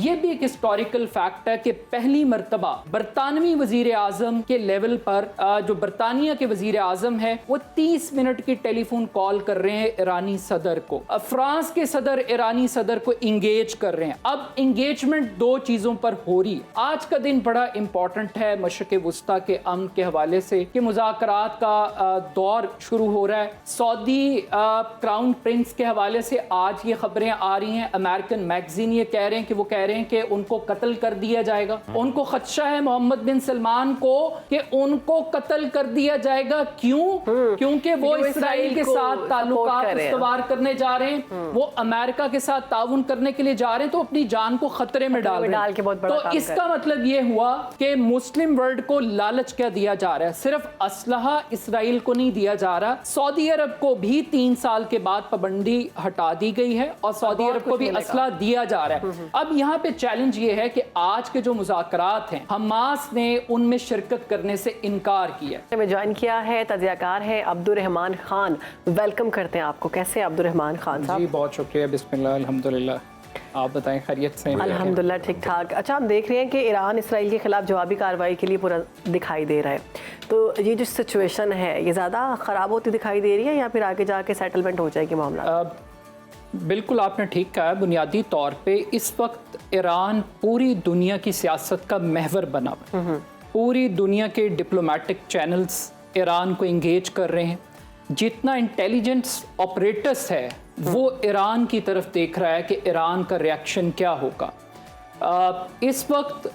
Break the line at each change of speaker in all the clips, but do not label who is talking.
یہ بھی ایک ہسٹوریکل فیکٹ ہے کہ پہلی مرتبہ برطانوی وزیر اعظم کے لیول پر جو برطانیہ کے وزیر اعظم ہے وہ 30 منٹ کی ٹیلی فون کال کر رہے ہیں ایرانی صدر کو. فرانس کے صدر ایرانی صدر کو انگیج کر رہے ہیں. اب انگیجمنٹ دو چیزوں پر ہو رہی ہے. آج کا دن بڑا امپورٹنٹ ہے مشرق وسطیٰ کے امن کے حوالے سے کہ مذاکرات کا دور شروع ہو رہا ہے. سعودی کراؤن پرنس کے حوالے سے آج یہ خبریں آ رہی ہیں. امریکن میگزین یہ کہہ رہے ہیں کہ وہ کہہ رہے ہیں کہ ان کو قتل کر دیا جائے گا. ان کو خدشہ ہے محمد بن سلمان کو کہ ان کو قتل کر دیا جائے گا. کیوں؟ کیونکہ وہ اسرائیل کے ساتھ تعلقات استوار کرنے جا رہے ہیں, وہ امریکہ کے ساتھ تعاون کرنے کے لیے جا رہے ہیں, تو اپنی جان کو خطرے میں ڈال رہے ہیں. تو اس کا مطلب یہ ہوا کہ مسلم ورلڈ کو لالچ کیا دیا جا رہا ہے. صرف اسلحہ اسرائیل کو نہیں دیا جا رہا, سعودی عرب کو بھی 3 سال کے بعد پابندی ہٹا دی گئی ہے اور سعودی عرب کو بھی اسلحہ دیا جا رہا ہے. اب یہاں پہ چیلنج یہ ہے کہ آج کے جو مذاکرات ہیں حماس نے ان میں شرکت کرنے سے انکار کیا.
میں جوائن کیا ہے تجزیہ کار ہے عبدالرحمان خان. ویلکم کرتے ہیں آپ کو. کیسے عبدالرحمان خان صاحب؟
جی بہت شکریہ. بسم اللہ الحمدللہ. آپ بتائیں خیریت سے؟
الحمدللہ ٹھیک ٹھاک. اچھا, ہم دیکھ رہے ہیں کہ ایران اسرائیل کے خلاف جوابی کارروائی کے لیے پورا دکھائی دے رہا ہے. تو یہ جو سچویشن ہے یہ زیادہ خراب ہوتی دکھائی دے رہی ہے یا پھر آگے جا کے سیٹلمنٹ ہو جائے گی معاملہ؟
بالکل آپ نے ٹھیک کہا. بنیادی طور پہ اس وقت ایران پوری دنیا کی سیاست کا محور بنا ہوا ہے. پوری دنیا کے ڈپلومیٹک چینلز ایران کو انگیج کر رہے ہیں. جتنا انٹیلیجنس آپریٹرس ہے وہ ایران کی طرف دیکھ رہا ہے کہ ایران کا ریاکشن کیا ہوگا. اس وقت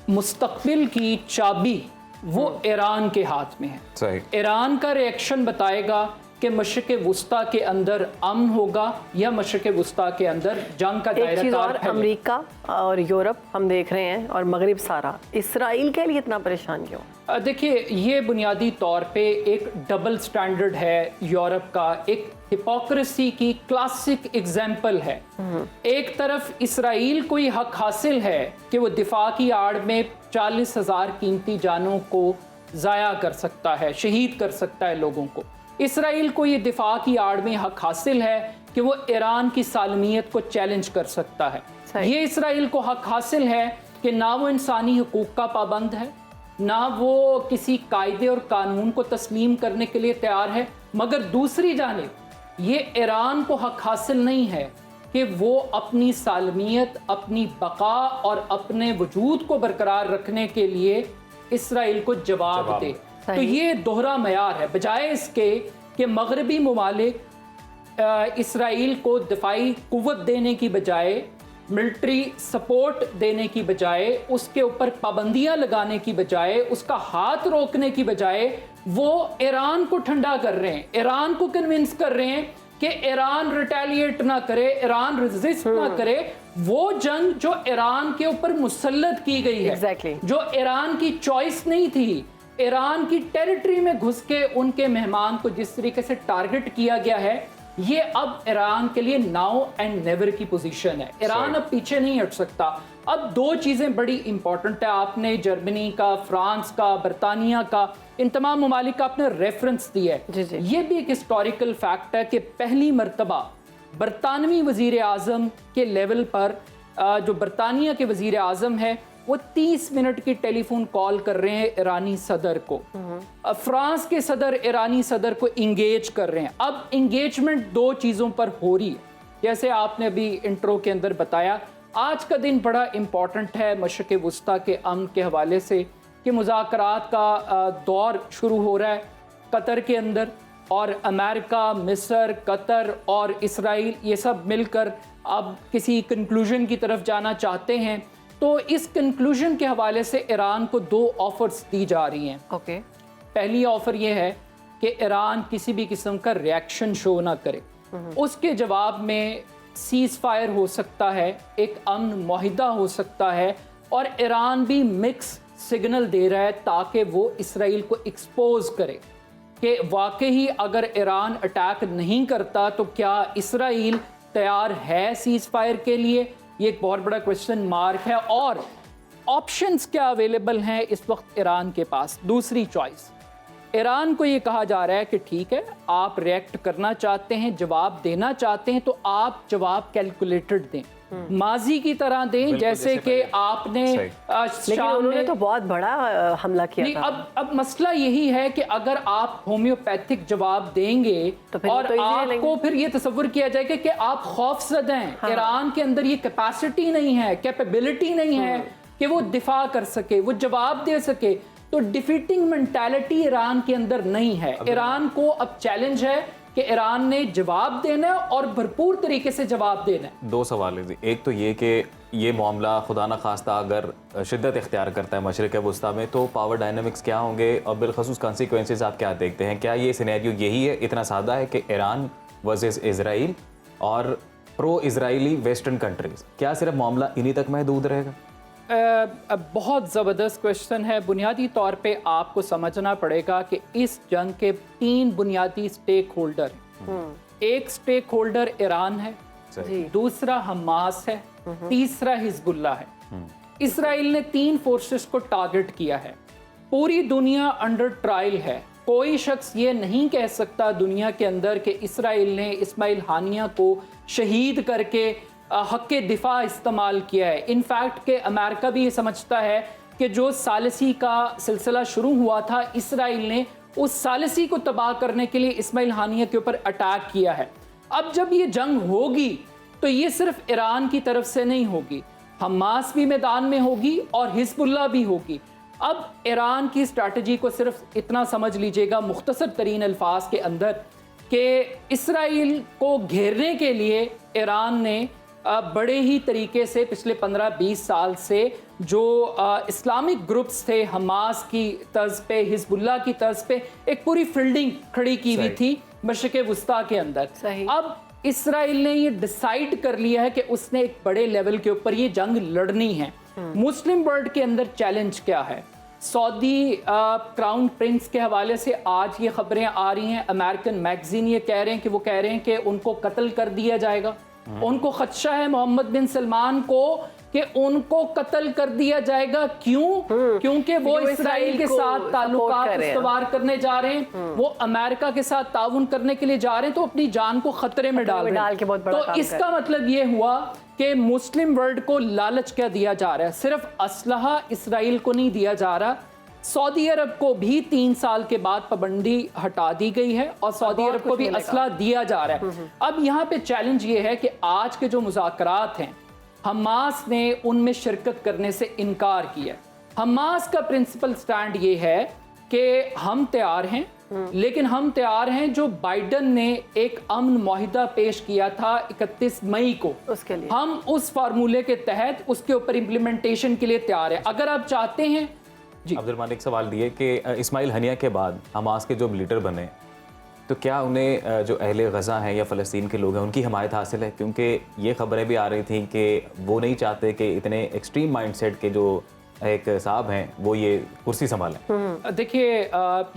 مستقبل کی چابی وہ ایران کے ہاتھ میں ہے.
صحیح.
ایران کا ریاکشن بتائے گا کہ مشرق وسطیٰ کے اندر امن ہوگا یا مشرق وسطیٰ کے اندر جنگ کا دائرہ کار پھیلے.
امریکہ اور یورپ ہم دیکھ رہے ہیں اور مغرب سارا, اسرائیل کے لیے اتنا پریشان کیوں؟
دیکھیے یہ بنیادی طور پہ ایک ڈبل سٹینڈرڈ ہے یورپ کا, ایک ہپوکریسی کی کلاسک ایگزامپل ہے. ایک طرف اسرائیل کو یہ حق حاصل ہے کہ وہ دفاع کی آڑ میں 40,000 قیمتی جانوں کو ضائع کر سکتا ہے, شہید کر سکتا ہے لوگوں کو. اسرائیل کو یہ دفاع کی آڑ میں حق حاصل ہے کہ وہ ایران کی سالمیت کو چیلنج کر سکتا ہے. یہ اسرائیل کو حق حاصل ہے کہ نہ وہ انسانی حقوق کا پابند ہے, نہ وہ کسی قاعدے اور قانون کو تسلیم کرنے کے لیے تیار ہے. مگر دوسری جانب یہ ایران کو حق حاصل نہیں ہے کہ وہ اپنی سالمیت, اپنی بقا اور اپنے وجود کو برقرار رکھنے کے لیے اسرائیل کو جواب دے. تو یہ دوہرا معیار ہے. بجائے اس کے کہ مغربی ممالک اسرائیل کو دفاعی قوت دینے کی بجائے, ملٹری سپورٹ دینے کی بجائے, اس کے اوپر پابندیاں لگانے کی بجائے, اس کا ہاتھ روکنے کی بجائے وہ ایران کو ٹھنڈا کر رہے ہیں, ایران کو کنونس کر رہے ہیں کہ ایران ریٹیلیٹ نہ کرے, ایران ریزسٹ نہ کرے. وہ جنگ جو ایران کے اوپر مسلط کی گئی ہے, جو ایران کی چوائس نہیں تھی, ایران کی ٹیریٹری میں گھس کے ان کے مہمان کو جس طریقے سے ٹارگٹ کیا گیا ہے, یہ اب ایران کے لیے ناؤ اینڈ نیور کی پوزیشن ہے. ایران اب پیچھے نہیں ہٹ سکتا. اب دو چیزیں بڑی امپورٹنٹ ہے. آپ نے جرمنی کا, فرانس کا, برطانیہ کا, ان تمام ممالک کا آپ نے ریفرنس دیا ہے. یہ بھی ایک ہسٹوریکل فیکٹ ہے کہ پہلی مرتبہ برطانوی وزیر اعظم کے لیول پر جو برطانیہ کے وزیر اعظم ہے وہ 30 منٹ کی ٹیلی فون کال کر رہے ہیں ایرانی صدر کو. فرانس کے صدر ایرانی صدر کو انگیج کر رہے ہیں. اب انگیجمنٹ دو چیزوں پر ہو رہی ہے. جیسے آپ نے ابھی انٹرو کے اندر بتایا, آج کا دن بڑا امپورٹنٹ ہے مشرق وسطیٰ کے امن کے حوالے سے کہ مذاکرات کا دور شروع ہو رہا ہے قطر کے اندر, اور امریکہ, مصر, قطر اور اسرائیل یہ سب مل کر اب کسی کنکلوژن کی طرف جانا چاہتے ہیں. تو اس کنکلوژن کے حوالے سے ایران کو 2 آفرز دی جا رہی ہیں. پہلی آفر یہ ہے کہ ایران کسی بھی قسم کا ریاکشن شو نہ کرے. اس کے جواب میں سیز فائر ہو سکتا ہے, ایک امن معاہدہ ہو سکتا ہے, اور ایران بھی مکس سگنل دے رہا ہے تاکہ وہ اسرائیل کو ایکسپوز کرے کہ واقعی اگر ایران اٹیک نہیں کرتا تو کیا اسرائیل تیار ہے سیز فائر کے لیے. یہ ایک بہت بڑا کوشچن مارک ہے. اور آپشنز کیا اویلیبل ہیں اس وقت ایران کے پاس؟ دوسری چوائس, ایران کو یہ کہا جا رہا ہے کہ ٹھیک ہے آپ ریئیکٹ کرنا چاہتے ہیں, جواب دینا چاہتے ہیں, تو آپ جواب کیلکولیٹڈ دیں. माजी की तरह दें जैसे कि आपने
लेकिन उन्होंने तो बहुत बड़ा हमला किया था।
अब मसला यही है कि अगर आप होम्योपैथिक जवाब देंगे
तो फिर
और
तो
आपको फिर ये तसव्वुर किया जाएगा कि आप खौफजदा हैं, ईरान के अंदर ये कैपेसिटी नहीं है, कैपेबिलिटी नहीं है कि वो दिफा कर सके, वो जवाब दे सके, तो डिफीटिंग मेंटालिटी ईरान के अंदर नहीं है। ईरान को अब चैलेंज है कि ईरान ने जवाब देना है और भरपूर तरीके से जवाब देना है।
दो सवाल है, एक तो ये कि ये मामला खुदा न खास्ता अगर शिद्दत इख्तियार करता है मशरिक़ वस्ता में तो पावर डायनामिक्स क्या होंगे और बिलखसूस कॉन्सिक्वेंसेस आप क्या देखते हैं? क्या ये सिनेरियो यही है, इतना सादा है कि ईरान वर्सेस इजराइल और प्रो इजराइली वेस्टर्न कंट्रीज, क्या सिर्फ मामला इन्हीं तक महदूद रहेगा?
बहुत ज़बरदस्त क्वेश्चन है। बुनियादी तौर पे आपको समझना पड़ेगा कि इस जंग के 3 बुनियादी स्टेक होल्डर हैं। एक स्टेक होल्डर ईरान है, दूसरा हमास है, तीसरा हिजबुल्लाह है। इसराइल ने 3 फोर्सेस को टारगेट किया है। पूरी दुनिया अंडर ट्रायल है। कोई शख्स ये नहीं कह सकता दुनिया के अंदर कि इसराइल ने इस्माइल हानिया को शहीद करके हक़ दिफा इस्तेमाल किया है। इनफैक्ट कि अमेरिका भी ये समझता है कि जो सालिसी का सिलसिला शुरू हुआ था, इसराइल ने उस सालिसी को तबाह करने के लिए इस्माइल हानिया के ऊपर अटैक किया है। अब जब ये जंग होगी तो ये सिर्फ ईरान की तरफ से नहीं होगी, हमास भी मैदान में होगी और हिजबुल्लाह भी होगी। अब ईरान की स्ट्रैटेजी को सिर्फ इतना समझ लीजिएगा मुख्तसर तरीन अल्फाज के अंदर कि इसराइल को घेरने के लिए ईरान ने बड़े ही तरीके से पिछले 15-20 साल से जो इस्लामिक ग्रुप्स थे, हमास की तर्ज पे, हिजबुल्लाह की तर्ज पे एक पूरी फील्डिंग खड़ी की हुई थी मशरिक़ वस्ता के अंदर। अब इसराइल ने ये डिसाइड कर लिया है कि उसने एक बड़े लेवल के ऊपर ये जंग लड़नी है। मुस्लिम वर्ल्ड के अंदर चैलेंज क्या है? सऊदी क्राउन प्रिंस के हवाले से आज ये खबरें आ रही हैं, अमेरिकन मैगजीन ये कह रहे हैं कि वो कह रहे हैं कि उनको कत्ल कर दिया जाएगा। उनको खदशा है मोहम्मद बिन सलमान को कि उनको कत्ल कर दिया जाएगा। क्यों? क्योंकि वो इसराइल के साथ ताल्लुकात इस्तवार करने जा रहे हैं, वो अमेरिका के साथ ताउन करने के लिए जा रहे हैं, तो अपनी जान को खतरे में डाल रहे हैं। तो इसका मतलब ये हुआ कि मुस्लिम वर्ल्ड को लालच क्या दिया जा रहा है? सिर्फ असलहा इसराइल को नहीं दिया जा रहा, सऊदी अरब को भी 3 साल के बाद पाबंदी हटा दी गई है और सऊदी अरब को भी असला दिया जा रहा है। अब यहाँ पे चैलेंज ये है कि आज के जो मुज़ाकरात हैं, हमास ने उनमें शिरकत करने से इनकार किया। हमास का प्रिंसिपल स्टैंड ये है कि हम तैयार हैं, लेकिन हम तैयार हैं जो बाइडन ने एक अमन मुआहिदा पेश किया था 31 मई को, उसके लिए हम उस फार्मूले के तहत उसके ऊपर इम्प्लीमेंटेशन के लिए तैयार हैं। अगर आप चाहते हैं
अब्दुल मालिक सवाल दिए कि इस्माइल हनिया के बाद हमास के जो लीडर बने तो क्या उन्हें जो अहले गज़ा हैं या फ़लस्तीन के लोग हैं उनकी हिमायत हासिल है? क्योंकि ये खबरें भी आ रही थी कि वो नहीं चाहते कि इतने एक्सट्रीम माइंडसेट के जो एक साहब हैं वो ये कुर्सी संभालें।
देखिए,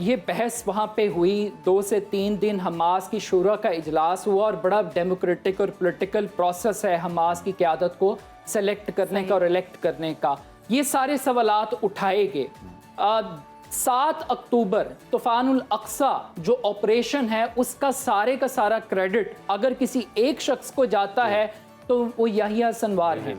ये बहस वहाँ पे हुई, 2 से 3 दिन हमास की शूरा का इजलास हुआ और बड़ा डेमोक्रेटिक और पॉलिटिकल प्रोसेस है हमास की क़यादत को सेलेक्ट करने का और इलेक्ट करने का। ये सारे सवालात उठाए गए। 7 अक्टूबर तूफ़ानुल अक्सा जो ऑपरेशन है उसका सारे का सारा क्रेडिट अगर किसी एक शख्स को जाता है तो वो याहिया सिनवार हैं,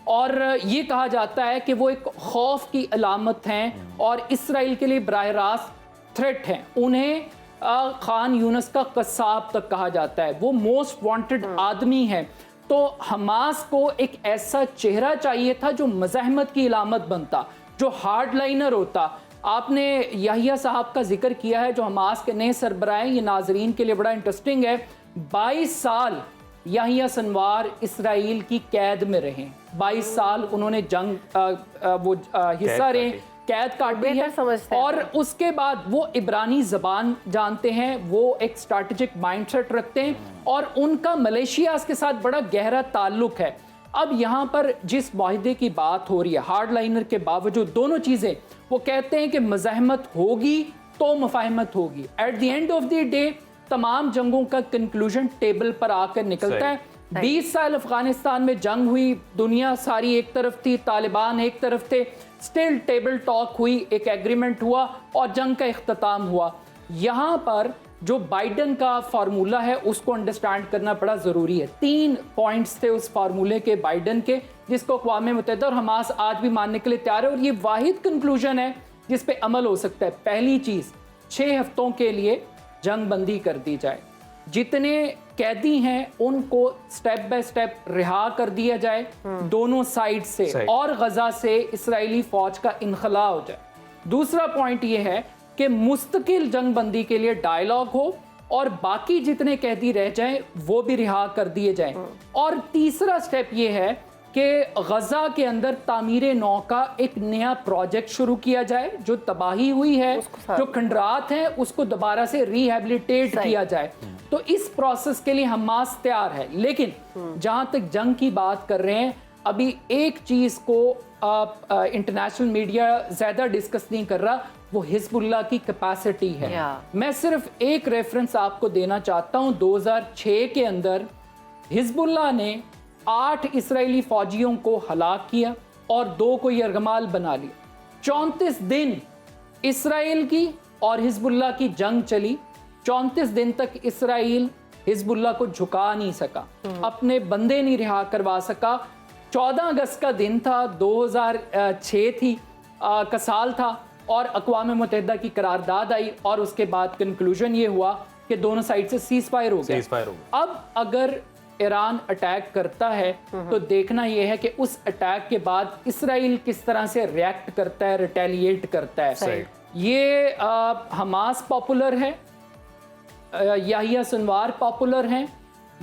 और ये कहा जाता है कि वो एक खौफ की अलामत हैं और इसराइल के लिए बराह रास्त थ्रेट हैं। उन्हें खान यूनस का कसाब तक कहा जाता है, वो मोस्ट वांटेड आदमी है। तो हमास को एक ऐसा चेहरा चाहिए था जो मज़ाहमत की अलामत बनता, जो हार्ड लाइनर होता। आपने याहिया साहब का जिक्र किया है जो हमास के नए सरबराह, ये नाजरीन के लिए बड़ा इंटरेस्टिंग है। 22 साल याहिया सिनवार इसराइल की कैद में रहे, 22 साल उन्होंने जंग हिस्सा रहे, कैद काटी है, और उसके बाद वो इब्रानी ज़बान जानते हैं, वो एक स्ट्रैटेजिक माइंडसेट रखते हैं और उनका मलेशिया के साथ बड़ा गहरा ताल्लुक है। अब यहाँ पर जिस मुआहिदे की बात हो रही है, हार्ड लाइनर के बावजूद दोनों चीज़ें, वो कहते हैं कि मज़ाहमत होगी तो मुफाहमत होगी। At the end of the day तमाम जंगों का कंक्लूजन टेबल पर आकर निकलता है। 20 साल अफगानिस्तान में जंग हुई, दुनिया सारी एक तरफ थी, तालिबान एक तरफ थे, स्टिल टेबल टॉक हुई, एक एग्रीमेंट हुआ और जंग का इख्तिताम हुआ। यहाँ पर जो बाइडन का फार्मूला है उसको अंडरस्टैंड करना बड़ा ज़रूरी है। 3 पॉइंट्स थे उस फार्मूले के बाइडन के, जिसको अक़वाम मुत्तहिदा और हमास आज भी मानने के लिए तैयार है, और ये वाहिद कंक्लूजन है जिस पे अमल हो सकता है। पहली चीज़, 6 हफ्तों के लिए जंग बंदी कर दी जाए, जितने कैदी हैं उनको स्टेप बाय स्टेप रिहा कर दिया जाए दोनों साइड से, और गजा से इस्राएली फौज का इनखला हो जाए। दूसरा पॉइंट ये है कि मुस्तकिल जंग बंदी के लिए डायलॉग हो, और बाकी जितने कैदी रह जाएं वो भी रिहा कर दिए जाएं। और तीसरा स्टेप ये है कि गजा के अंदर तामीर नौ का एक नया प्रोजेक्ट शुरू किया जाए, जो तबाही हुई है, जो खंडरात हैं, उसको दोबारा से रिहेबिलिटेट किया जाए। तो इस प्रोसेस के लिए हमास तैयार है। लेकिन जहां तक जंग की बात कर रहे हैं, अभी एक चीज को इंटरनेशनल मीडिया ज्यादा डिस्कस नहीं कर रहा, वो हिजबुल्लाह की कैपेसिटी है। मैं सिर्फ एक रेफरेंस आपको देना चाहता हूं। 2006 के अंदर हिजबुल्लाह ने 8 इस्राएली फौजियों को हलाक किया और 2 को यरगमाल बना लिया। 34 दिन इसराइल की और हिजबुल्लाह की जंग चली। 34 दिन तक इसराइल हिजबुल्लाह को झुका नहीं सका, अपने बंदे नहीं रिहा करवा सका। 14 अगस्त का दिन था, 2006 का साल था, और अक़वाम मुत्तहिदा की करारदाद आई, और उसके बाद कंक्लूजन ये हुआ कि दोनों साइड से सीज फायर हो गया। अब अगर ईरान अटैक करता है तो देखना यह है कि उस अटैक के बाद इसराइल किस तरह से रिएक्ट करता है, रिटेलिएट करता है। ये हमास पॉपुलर है, याहिया सिनवार पॉपुलर हैं,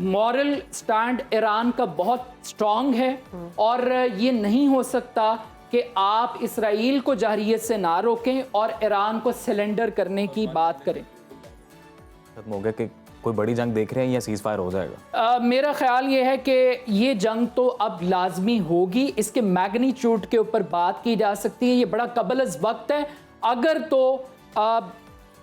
मॉरल स्टैंड ईरान का बहुत स्ट्रॉन्ग है, और ये नहीं हो सकता कि आप इसराइल को जहरियत से ना रोकें और ईरान को सिलेंडर करने की बात करें।
खत्म हो गया कि कोई बड़ी जंग देख रहे हैं या सीज फायर हो जाएगा?
मेरा ख्याल ये है कि ये जंग तो अब लाजमी होगी। इसके मैग्नीट्यूड के ऊपर बात की जा सकती है, ये बड़ा कबल अज़ वक्त है। अगर तो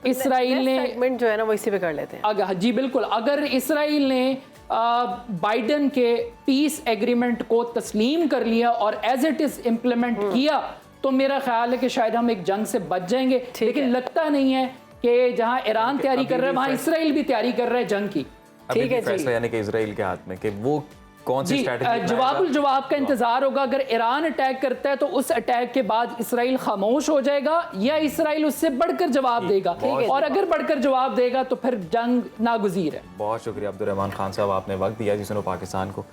इसराइल ने
सेगमेंट जो है ना वो इसी पे कर लेते हैं।
जी बिल्कुल, अगर इसराइल ने बाइडन के पीस एग्रीमेंट को तस्लीम कर लिया और एज इट इज इम्प्लीमेंट किया, तो मेरा ख्याल है कि शायद हम एक जंग से बच जाएंगे। लेकिन लगता नहीं है कि जहां ईरान तैयारी कर रहा है वहां इसराइल भी तैयारी कर रहा है जंग की।
ठीक है, फैसला यानी कि इसराइल के हाथ में कि वो कौन सी स्ट्रैटेजी।
जवाब का इंतजार होगा। अगर ईरान अटैक करता है तो उस अटैक के बाद इसराइल खामोश हो जाएगा, या इसराइल उससे बढ़कर जवाब देगा, और अगर बढ़कर जवाब देगा तो फिर जंग नागुज़ीर है।
बहुत शुक्रिया अब्दुर्रहमान खान साहब, आपने वक्त दिया जी सुनो पाकिस्तान को।